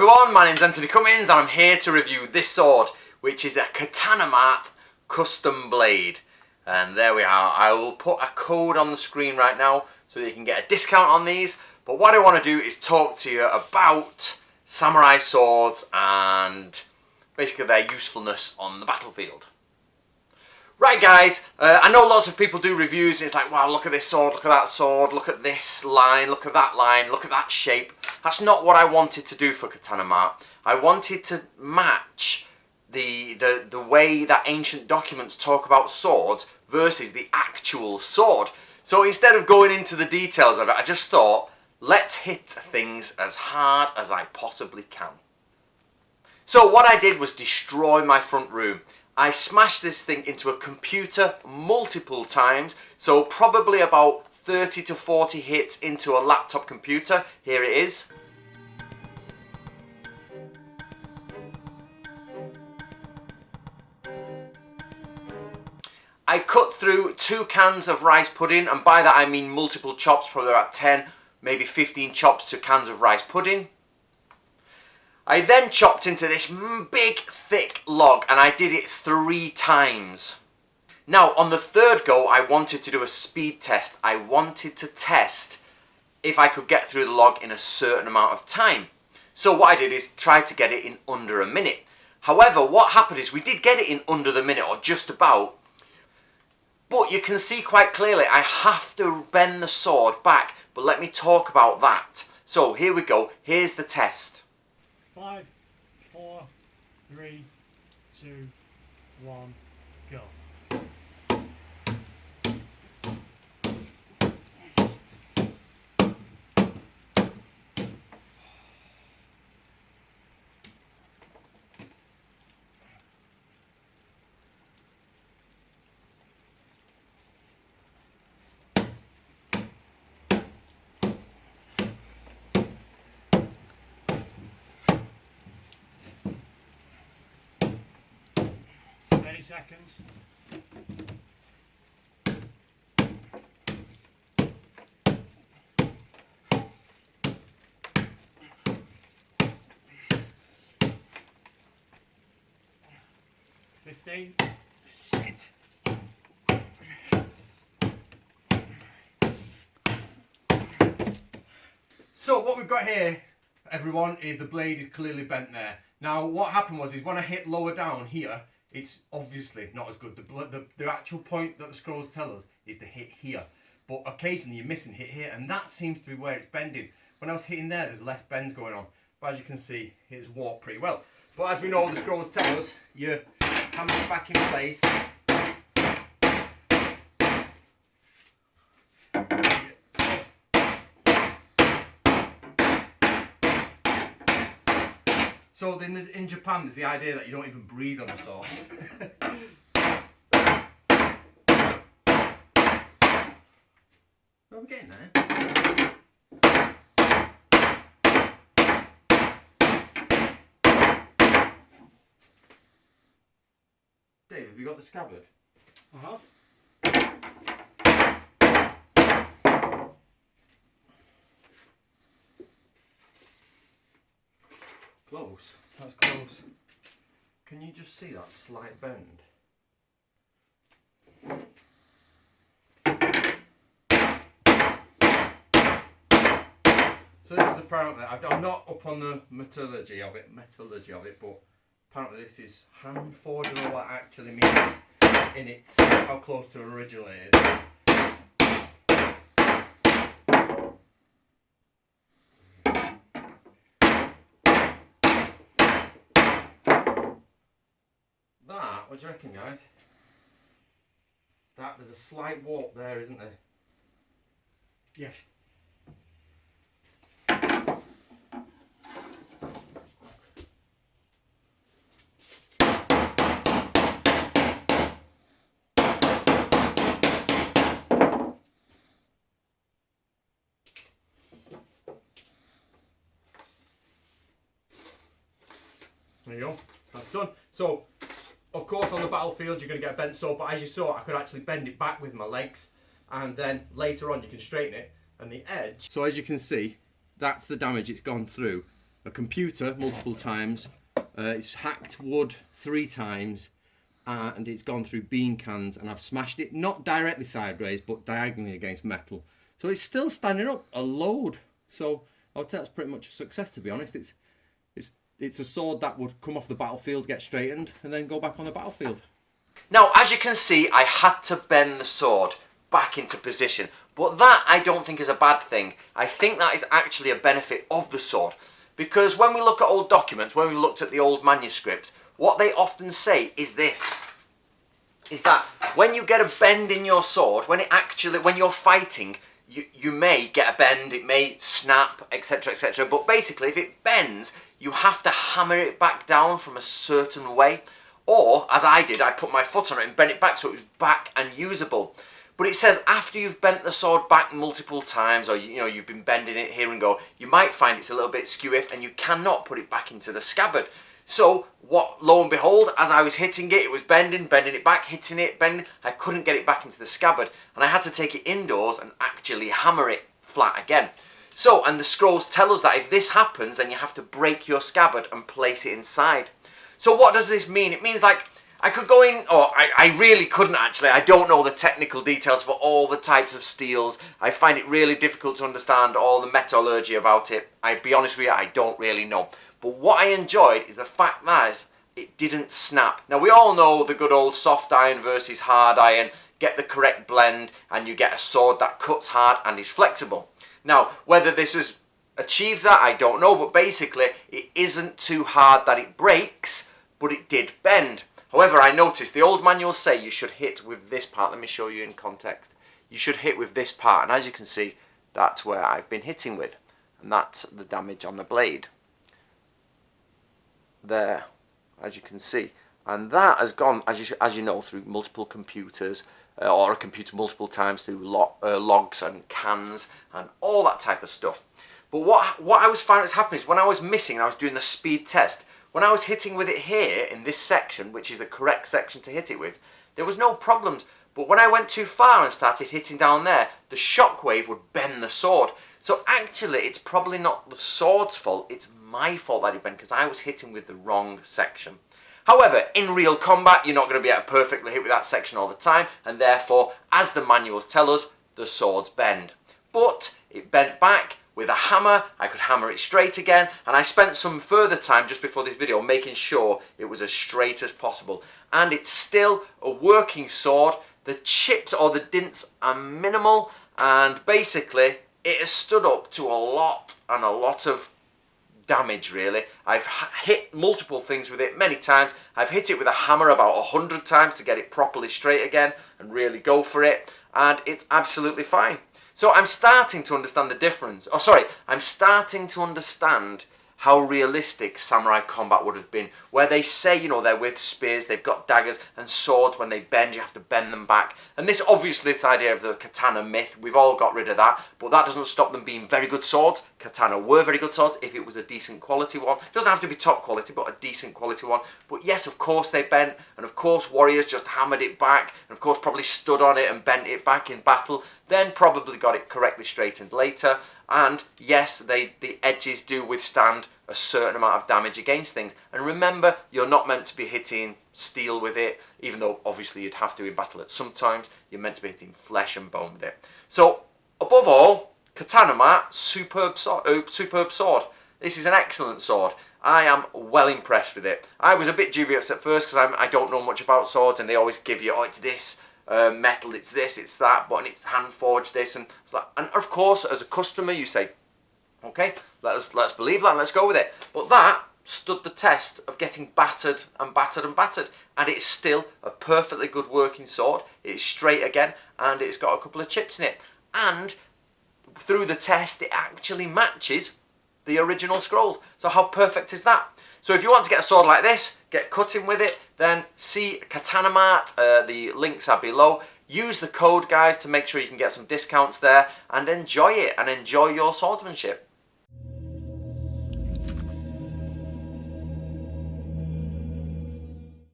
everyone, my name's Anthony Cummins and I'm here to review this sword, which is a Katana Mart custom blade. And there we are. I will put a code on the screen right now so that you can get a discount on these. But what I want to do is talk to you about samurai swords and basically their usefulness on the battlefield. Right guys, I know lots of people do reviews and it's like, wow, look at this sword, look at that sword, look at this line, look at that line, look at that shape. That's not what I wanted to do for Katana Mart. I wanted to match the way that ancient documents talk about swords versus the actual sword. So instead of going into the details of it, I just thought, let's hit things as hard as I possibly can. So what I did was destroy my front room. I smashed this thing into a computer multiple times, so probably about 30 to 40 hits into a laptop computer. Here it is. I cut through 2 cans of rice pudding, and by that I mean multiple chops, probably about 10, maybe 15 chops to cans of rice pudding. I then chopped into this big thick log and I did it 3 times. Now on the third go I wanted to do a speed test. I wanted to test if I could get through the log in a certain amount of time. So what I did is try to get it in under a minute. However, what happened is we did get it in under the minute, or just about. But you can see quite clearly I have to bend the sword back. But let me talk about that. So here we go, here's the test. 5, 4, 3, 2, 1, go. Seconds. Shit. So what we've got here, everyone, is the blade is clearly bent there. Now what happened was when I hit lower down here, it's obviously not as good. The actual point that the scrolls tell us is to hit here. But occasionally you're missing hit here, and that seems to be where it's bending. When I was hitting there, there's less bends going on. But as you can see, it's warped pretty well. But as we know, the scrolls tell us, you hammer it back in place. So in Japan, there's the idea that you don't even breathe on a sword. Where are we getting there? Dave, have you got the scabbard? I have. Close. That's close. Can you just see that slight bend? So this is apparently, I'm not up on the metallurgy of it, but apparently this is hand forged. I don't know what it actually means in its how close to original it is. What do you reckon, guys? There's a slight warp there, isn't there? Yeah. There you go. That's done. So, of course, on the battlefield, you're going to get a bent sword, but as you saw, I could actually bend it back with my legs, and then later on, you can straighten it, and the edge. So as you can see, that's the damage it's gone through. a computer multiple times. It's hacked wood 3 times, and it's gone through bean cans, and I've smashed it not directly sideways but diagonally against metal. So it's still standing up a load. So I would say that's pretty much a success, to be honest. It's a sword that would come off the battlefield, get straightened, and then go back on the battlefield. Now, as you can see, I had to bend the sword back into position, but that I don't think is a bad thing. I think that is actually a benefit of the sword, because when we look at old documents, when we've looked at the old manuscripts, what they often say is this, is that when you get a bend in your sword, when you're fighting, you may get a bend, it may snap, etc, etc, but basically if it bends, you have to hammer it back down from a certain way. Or, as I did, I put my foot on it and bent it back so it was back and usable. But it says after you've bent the sword back multiple times, or you've been bending it here and go, you might find it's a little bit skewy and you cannot put it back into the scabbard. So, lo and behold, as I was hitting it was bending it back, hitting it, bending. I couldn't get it back into the scabbard, and I had to take it indoors and actually hammer it flat again. So, and the scrolls tell us that if this happens, then you have to break your scabbard and place it inside. So what does this mean? It means like, I could go in, or I really couldn't actually. I don't know the technical details for all the types of steels. I find it really difficult to understand all the metallurgy about it. I'll be honest with you, I don't really know. But what I enjoyed is the fact that it didn't snap. Now we all know the good old soft iron versus hard iron. Get the correct blend and you get a sword that cuts hard and is flexible. Now, whether this has achieved that, I don't know, but basically it isn't too hard that it breaks, but it did bend. However, I noticed the old manuals say you should hit with this part. Let me show you in context. You should hit with this part, and as you can see, that's where I've been hitting with, and that's the damage on the blade. There, as you can see, and that has gone, as you know, through multiple computers, or a computer multiple times through logs and cans and all that type of stuff. But what I was finding was happening is when I was missing, I was doing the speed test. When I was hitting with it here in this section, which is the correct section to hit it with, there was no problems. But when I went too far and started hitting down there, the shockwave would bend the sword. So actually, it's probably not the sword's fault, it's my fault that it bent, because I was hitting with the wrong section. However, in real combat, you're not going to be able to perfectly hit with that section all the time, and therefore, as the manuals tell us, the swords bend. But it bent back. With a hammer, I could hammer it straight again, and I spent some further time just before this video making sure it was as straight as possible. And it's still a working sword. The chips or the dints are minimal, and basically it has stood up to a lot of damage, really. I've hit multiple things with it many times. I've hit it with a hammer about 100 times to get it properly straight again and really go for it, and it's absolutely fine. So I'm starting to understand the difference. I'm starting to understand how realistic samurai combat would have been, where they say, they're with spears, they've got daggers, and swords, when they bend, you have to bend them back. And this idea of the katana myth, we've all got rid of that, but that doesn't stop them being very good swords. Katana were very good swords if it was a decent quality one. It doesn't have to be top quality, but a decent quality one. But yes, of course they bent, and of course warriors just hammered it back, and of course probably stood on it and bent it back in battle, then probably got it correctly straightened later. And yes, the edges do withstand a certain amount of damage against things. And remember, you're not meant to be hitting steel with it, even though obviously you'd have to in battle at some times. You're meant to be hitting flesh and bone with it. So, above all, Katana Mat, superb sword. This is an excellent sword. I am well impressed with it. I was a bit dubious at first because I don't know much about swords, and they always give you, it's this. Metal, it's this, it's that, but it's hand forged this, and of course, as a customer, you say, okay, let's believe that, and let's go with it. But that stood the test of getting battered and battered and battered, and it's still a perfectly good working sword. It's straight again, and it's got a couple of chips in it. And through the test, it actually matches the original scrolls. So how perfect is that? So if you want to get a sword like this, get cutting with it, then see Katana Mat, the links are below. Use the code, guys, to make sure you can get some discounts there, and enjoy it, and enjoy your swordsmanship.